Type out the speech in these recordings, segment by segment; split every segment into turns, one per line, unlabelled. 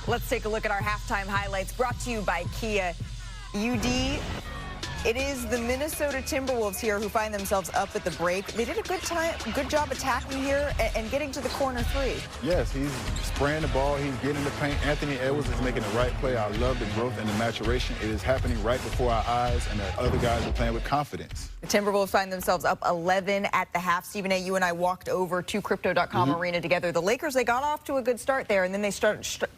Let's take a look at our halftime highlights brought to you by Kia. UD, it is the Minnesota Timberwolves here who find themselves up at the break. They did a good job attacking here and getting to the corner three.
Yes, he's spraying the ball. He's getting in the paint. Anthony Edwards is making the right play. I love the growth and the maturation. It is happening right before our eyes, and the other guys are playing with confidence.
The Timberwolves find themselves up 11 at the half. Stephen A., you and I walked over to Crypto.com arena together. The Lakers, they got off to a good start there, and then they started...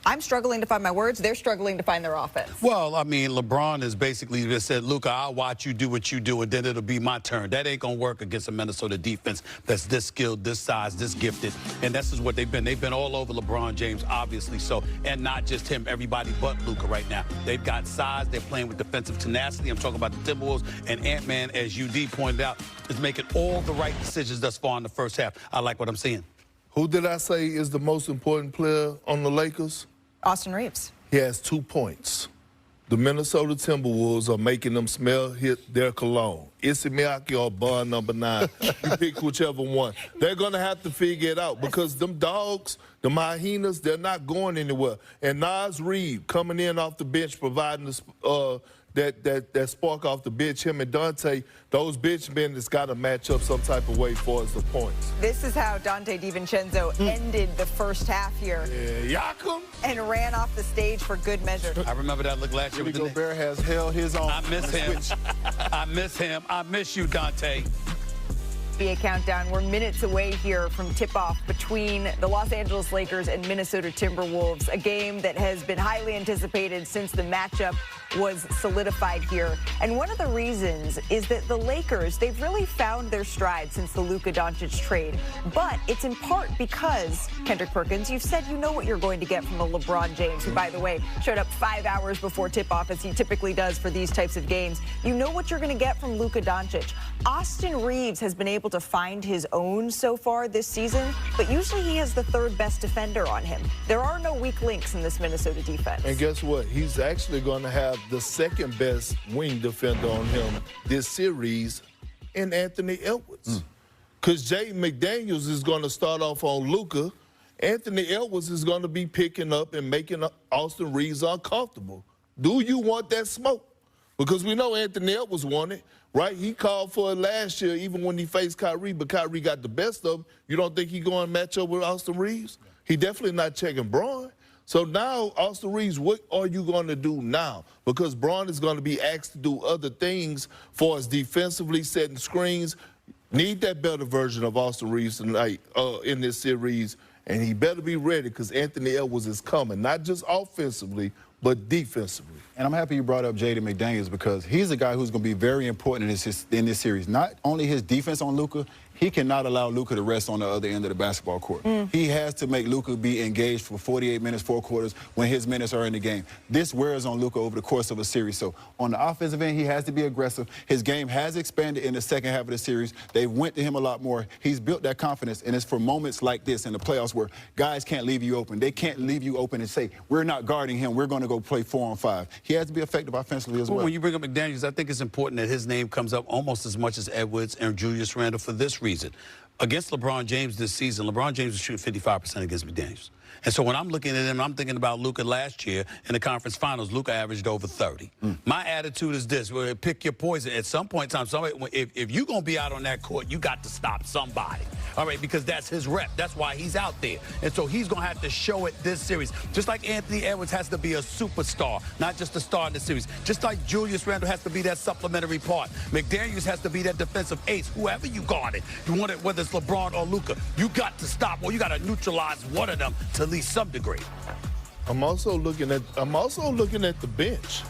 I'm struggling to find my words. They're struggling to find their offense.
Well, I mean, LeBron has basically just said, Luka, I'll watch you do what you do, and then it'll be my turn. That ain't going to work against a Minnesota defense that's this skilled, this size, this gifted. And this is what they've been. They've been all over LeBron James, obviously. So, and not just him, everybody but Luka right now. They've got size. They're playing with defensive tenacity. I'm talking about the Timberwolves. And Ant-Man, as UD pointed out, is making all the right decisions thus far in the first half. I like what I'm seeing.
Who did I say is the most important player on the Lakers?
Austin Reeves.
He has 2 points. The Minnesota Timberwolves are making them smell their cologne. Issey Miyake or Bond number 9. You pick whichever one. They're going to have to figure it out because them dogs, the hyenas, they're not going anywhere. And Naz Reid coming in off the bench providing that spark off the bench, him and Dante, those bench men that's got to match up some type of way for us the points.
This is how Dante DiVincenzo ended the first half here.
Yeah, Yakum.
And ran off the stage for good measure.
I remember that look last year with the
Gobert has held his own.
I miss him. I miss him. I miss you, Dante.
NBA countdown. We're minutes away here from tip-off between the Los Angeles Lakers and Minnesota Timberwolves, a game that has been highly anticipated since the matchup was solidified here. And one of the reasons is that the Lakers, they've really found their stride since the Luka Doncic trade. But it's in part because, Kendrick Perkins, you've said you know what you're going to get from a LeBron James, who, by the way, showed up 5 hours before tip-off, as he typically does for these types of games. You know what you're going to get from Luka Doncic. Austin Reeves has been able to find his own so far this season, but usually he has the third best defender on him. There are no weak links in this Minnesota defense.
And guess what? He's actually going to have the second best wing defender on him this series in Anthony Edwards. Because Jaden McDaniels is going to start off on Luka. Anthony Edwards is going to be picking up and making Austin Reeves uncomfortable. Do you want that smoke? Because we know Anthony Edwards won it, right? He called for it last year, even when he faced Kyrie, but Kyrie got the best of him. You don't think he's going to match up with Austin Reeves? He definitely not checking Bron. So now, Austin Reeves, what are you going to do now? Because Bron is going to be asked to do other things for us defensively, setting screens. Need that better version of Austin Reeves tonight in this series, and he better be ready because Anthony Edwards is coming, not just offensively, but defensively.
And I'm happy you brought up Jaden McDaniels because he's a guy who's going to be very important in this series. Not only his defense on Luka, he cannot allow Luka to rest on the other end of the basketball court. He has to make Luka be engaged for 48 minutes, 4 quarters, when his minutes are in the game. This wears on Luka over the course of a series. So on the offensive end, he has to be aggressive. His game has expanded in the second half of the series. They went to him a lot more. He's built that confidence, and it's for moments like this in the playoffs where guys can't leave you open. They can't leave you open and say, we're not guarding him. We're going to go play 4-on-5. He has to be effective offensively as well.
When you bring up McDaniels, I think it's important that his name comes up almost as much as Edwards and Julius Randle for this reason. Against LeBron James this season, LeBron James was shooting 55% against McDaniels. And so when I'm looking at him, I'm thinking about Luka last year in the conference finals. Luka averaged over 30. My attitude is this: pick your poison. At some point in time, if you're going to be out on that court, you got to stop somebody. All right, because that's his rep. That's why he's out there. And so he's going to have to show it this series. Just like Anthony Edwards has to be a superstar, not just a star in the series. Just like Julius Randle has to be that supplementary part. McDaniels has to be that defensive ace. Whoever you guard it, you want it, whether it's LeBron or Luka, you got to stop, or you got to neutralize one of them to at least some degree.
I'm also looking at the bench,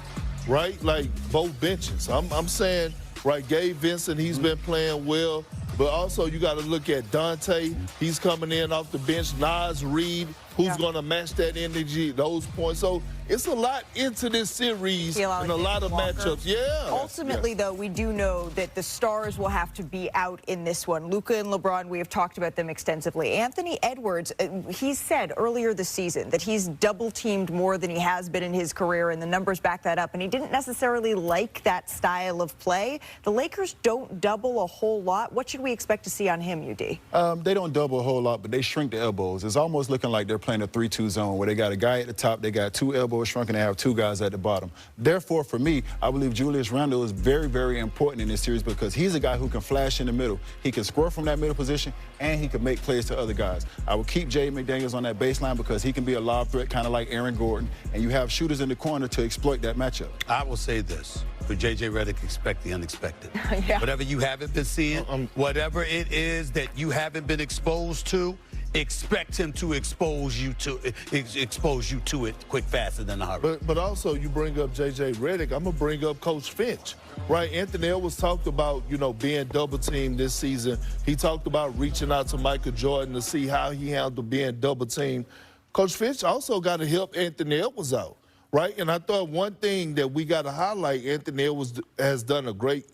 right? Like both benches. I'm saying, right, Gabe Vincent, he's been playing well, but also you got to look at Dante. He's coming in off the bench. Naz Reid, who's going to match that energy, those points. So it's a lot into this series and a lot of matchups. Yeah.
Ultimately, though, we do know that the stars will have to be out in this one. Luka and LeBron, we have talked about them extensively. Anthony Edwards, he said earlier this season that he's double-teamed more than he has been in his career, and the numbers back that up, and he didn't necessarily like that style of play. The Lakers don't double a whole lot. What should we we expect to see on him, UD?
They don't double a whole lot, but they shrink the elbows. It's almost looking like they're playing a 3-2 zone where they got a guy at the top, they got 2 elbows shrunk, and they have 2 guys at the bottom. Therefore, for me, I believe Julius Randle is very, very important in this series because he's a guy who can flash in the middle. He can score from that middle position, and he can make plays to other guys. I would keep Jaden McDaniels on that baseline because he can be a lob threat, kind of like Aaron Gordon, and you have shooters in the corner to exploit that matchup.
I will say this. For J.J. Redick, expect the unexpected.
Yeah.
Whatever you haven't been seeing, whatever it is that you haven't been exposed to, expect him to expose you to it quick, faster than a hurry.
But also, you bring up J.J. Redick, I'm going to bring up Coach Finch, right? Anthony Edwards talked about, being double-teamed this season. He talked about reaching out to Michael Jordan to see how he handled being double-teamed. Coach Finch also got to help Anthony Edwards out. Right, and I thought one thing that we got to highlight, Anthony Edwards has done a great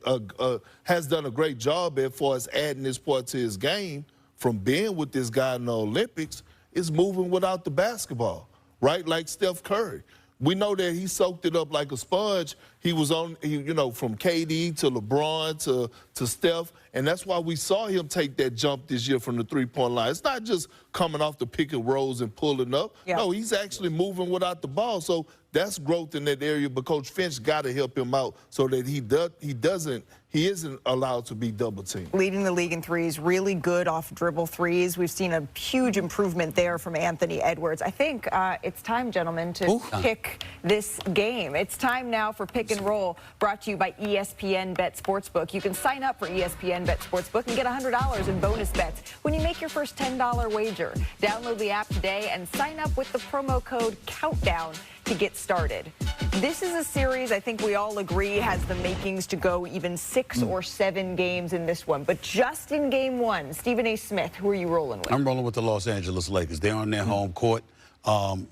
job as far as adding this part to his game from being with this guy in the Olympics is moving without the basketball, right? Like Steph Curry. We know that he soaked it up like a sponge. He was on, from KD to LeBron to Steph, and that's why we saw him take that jump this year from the three-point line. It's not just coming off the pick and rolls and pulling up. Yeah. No, he's actually moving without the ball. So that's growth in that area, but Coach Finch got to help him out so that he isn't allowed to be double-teamed.
Leading the league in threes, really good off-dribble threes. We've seen a huge improvement there from Anthony Edwards. I think it's time, gentlemen, to pick this game. It's time now for Pick and Roll, brought to you by ESPN Bet Sportsbook. You can sign up for ESPN Bet Sportsbook and get $100 in bonus bets when you make your first $10 wager. Download the app today and sign up with the promo code COUNTDOWN to get started. This is a series I think we all agree has the makings to go even 6 or 7 games in this one. But just in game 1, Stephen A. Smith, who are you rolling with?
I'm rolling with the Los Angeles Lakers. They're on their home court.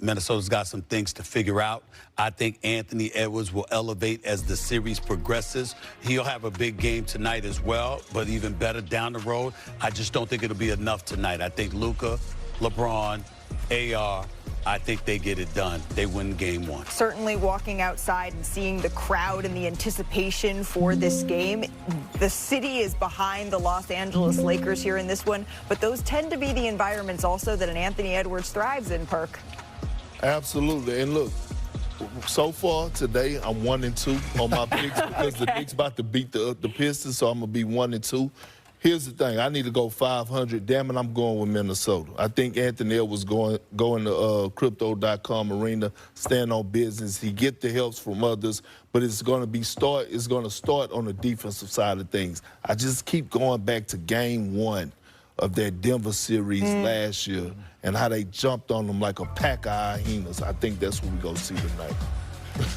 Minnesota's got some things to figure out. I think Anthony Edwards will elevate as the series progresses. He'll have a big game tonight as well, but even better down the road. I just don't think it'll be enough tonight. I think Luka, LeBron, AR, I think they get it done. They win game 1.
Certainly walking outside and seeing the crowd and the anticipation for this game. The city is behind the Los Angeles Lakers here in this one, but those tend to be the environments also that an Anthony Edwards thrives in, Perk.
Absolutely. And look, so far today, I'm 1-2 on my picks because the Knicks about to beat the Pistons, so I'm going to be 1-2. Here's the thing. I need to go 500. Damn it, I'm going with Minnesota. I think Anthony Edwards going to Crypto.com arena, stand on business. He get the helps from others, but it's going to start on the defensive side of things. I just keep going back to game 1 of that Denver series last year and how they jumped on them like a pack of hyenas. I think that's what we're going to see tonight.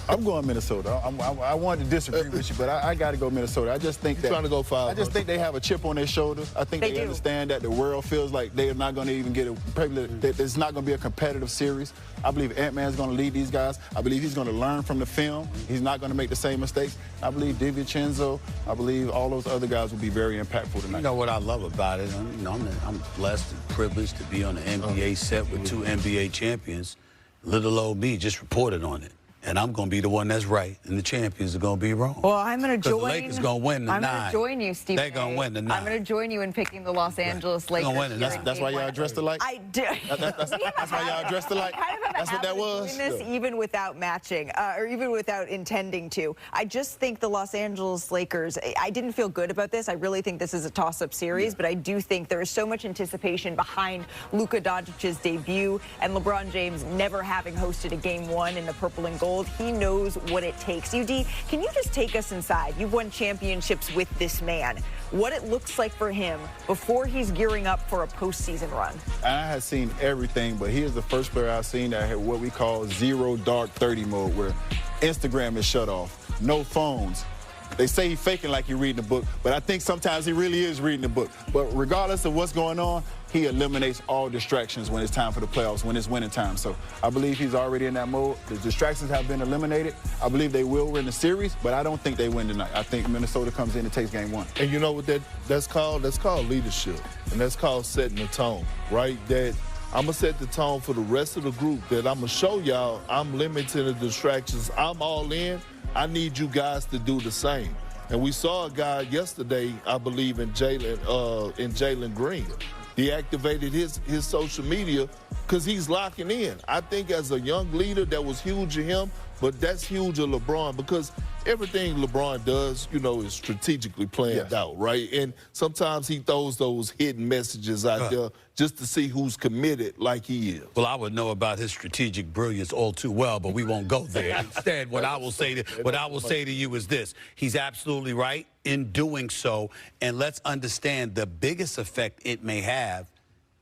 I'm going Minnesota. I wanted to disagree with you, but I got to go Minnesota. I just think
trying to go 500.
I just think they have a chip on their shoulder. I think they understand that the world feels like they're not going to even get it's not going to be a competitive series. I believe Ant-Man's going to lead these guys. I believe he's going to learn from the film. He's not going to make the same mistakes. I believe DiVincenzo, I believe all those other guys will be very impactful tonight.
You know what I love about it? I'm blessed and privileged to be on the NBA set with 2 NBA champions. Little old me just reported on it. And I'm going to be the one that's right, and the champions are going to be wrong.
Well, I'm going to join.
The Lakers going to win tonight.
I'm going to join you, Steve.
They're going to win tonight.
I'm going to join you in picking the Los Angeles Lakers.
They're going to win.
That's why y'all dressed alike?
I do.
That's why y'all dressed alike? That's what that was?
Doing this even without matching, or even without intending to. I just think the Los Angeles Lakers, I didn't feel good about this. I really think this is a toss-up series, but I do think there is so much anticipation behind Luka Doncic's debut and LeBron James never having hosted a game 1 in the purple and gold. He knows what it takes. UD, can you just take us inside? You've won championships with this man. What it looks like for him before he's gearing up for a postseason run.
I have seen everything, but he is the first player I've seen that had what we call 0 dark 30 mode, where Instagram is shut off, no phones. They say he's faking like he's reading a book, but I think sometimes he really is reading a book. But regardless of what's going on, he eliminates all distractions when it's time for the playoffs, when it's winning time. So I believe he's already in that mode. The distractions have been eliminated. I believe they will win the series, but I don't think they win tonight. I think Minnesota comes in and takes game 1.
And you know what that's called? That's called leadership, and that's called setting the tone, right? That I'm going to set the tone for the rest of the group, that I'm going to show y'all I'm limiting the distractions. I'm all in. I need you guys to do the same. And we saw a guy yesterday, I believe, in Jalen Green. He activated his social media because he's locking in. I think as a young leader, that was huge of him, but that's huge of LeBron because everything LeBron does, you know, is strategically planned out, right? And sometimes he throws those hidden messages out there just to see who's committed like he is.
Well, I would know about his strategic brilliance all too well, but we won't go there. Instead, what I will say to you is this. He's absolutely right in doing so, and let's understand the biggest effect it may have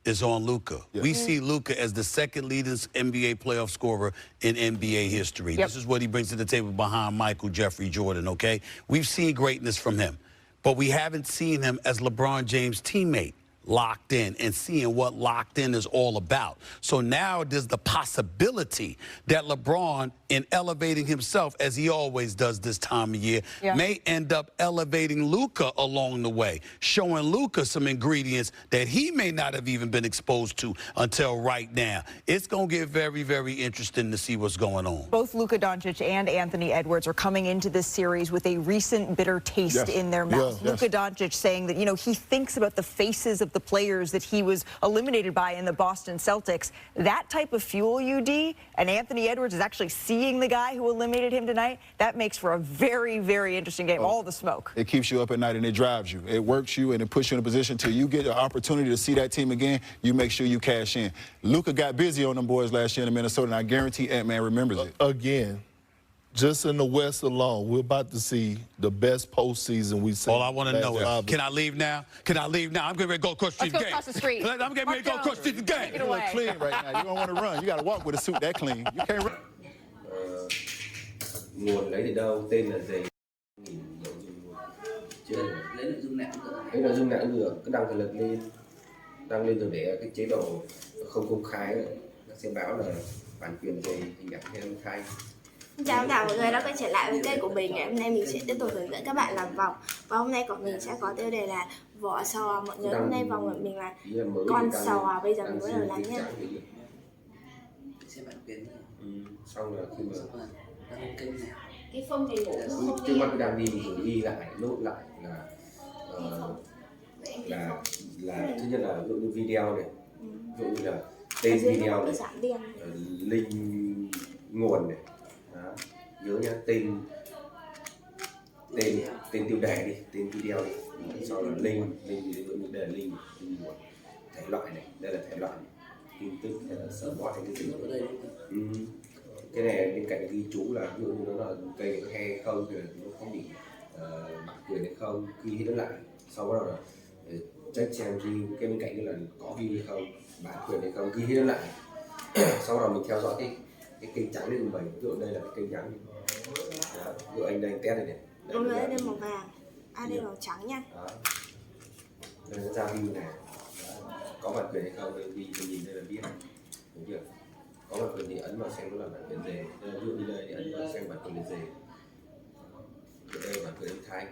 is on Luka. We see Luka as the second leading NBA playoff scorer in NBA history. This is what he brings to the table behind Michael, Jeffrey, Jordan, okay? We've seen greatness from him, but we haven't seen him as LeBron James' teammate, locked in and seeing what locked in is all about. So now there's the possibility that LeBron, in elevating himself, as he always does this time of year, may end up elevating Luka along the way, showing Luka some ingredients that he may not have even been exposed to until right now. It's going to get very, very interesting to see what's going on.
Both Luka Doncic and Anthony Edwards are coming into this series with a recent bitter taste in their mouth. Luka Doncic saying that, you know, he thinks about the faces of the players that he was eliminated by in the Boston Celtics. That type of fuel, UD, and Anthony Edwards is actually seeing the guy who eliminated him tonight. That makes for a very, very interesting game. All the smoke.
It keeps you up at night and it drives you. It works you and it puts you in a position till you get the opportunity to see that team again, you make sure you cash in. Luka got busy on them boys last year in Minnesota, and I guarantee Ant-Man remembers it.
Again, just in the West alone, we're about to see the best postseason we've seen.
All I want to know is, can I leave now? Can I leave now? I'm getting ready to go across the street.
Let's go across the street.
I'm getting ready to go across the street again.
Take it away.
You look clean right now. You don't want to run. You got to walk with a suit that clean. You can't run.
Nguồn lấy từ đâu, tên là gì, chưa lấy nội dung nào cũng được, cứ đăng thời lực lên, rồi để cái chế độ không công khai nó sẽ báo là bản quyền gì hình ảnh hay âm thanh.
Chào tất cả mọi người đã quay trở lại với kênh của mình. Ngày hôm nay mình sẽ tiếp tục hướng dẫn các bạn làm vòng, và hôm nay của mình sẽ có tiêu đề là vỏ sò. Mọi người, hôm nay vòng của mình là con sò. Bây giờ mình bắt đầu làm nhé.
Xem bản quyền xong là khi mà kênh nào
cái phông thì
trước mắt đang đi rồi ghi lại, nốt lại là thứ nhất là ví dụ như video này, ví dụ như là tên video này, link nguồn này. Đó. Nhớ nha, tên tiêu đề đi, tên video đi, sau là link ví dụ như đây là link nguồn, thể loại này, đây là thể loại tin tức hay là sở bot hay cái gì cái này bên cạnh ghi chú là ví dụ như nó là cây có hay không, thì nó không bị bản quyền hay không, ghi nó lại, sau đó là check xem ghi cái bên cạnh như là có ghi hay không, bản quyền hay không, ghi nó lại. Sau đó mình theo dõi cái kênh trắng lên mình, ví dụ đây là cái kênh trắng, ví dụ anh đây test này này,
đây màu vàng, đây màu trắng nha.
Đây nó ra view này, có bản quyền hay không, đây mình nhìn đây là biết, đúng chưa? Có bản quyền thì ấn vào xem nó là bản quyền gì, ví dụ như đây thì ấn vào xem bản quyền là gì. Đây bản quyền âm thanh,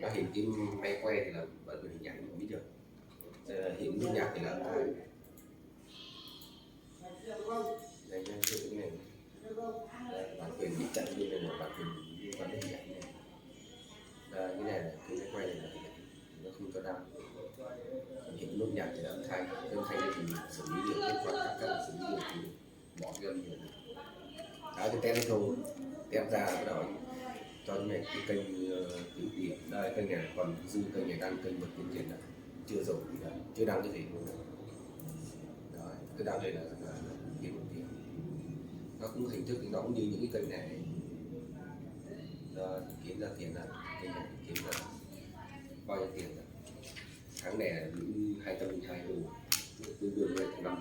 nó hiện cái máy quay thì là bản quyền hình ảnh, biết chưa? Đây là hiện cái nhạc thì là âm thanh. Đây nha, cái này bản quyền bị chặn như này là bản quyền liên quan đến hình ảnh này. Đây, cái này là cái máy quay này là hình ảnh, nó không cho đăng. Hiện nốt nhạc thì là âm thanh thì mình xử lý được, kết quả các xử lý được thì bỏ cái âm nhiều. Đó, cái test thôi, test ra bắt đầu cho cái này cái kênh kiếm tiền. Đây kênh này còn dư, kênh này đăng kênh một kiếm tiền là chưa dùng thì là chưa đăng cái gì luôn. Đó, cái đăng đây là kiếm một tiền. Nó cũng hình thức thì nó cũng như những cái kênh này. Đó, kiếm ra tiền là kênh này kiếm ra bao nhiêu tiền là tháng này là 202 đô, tương đương với 5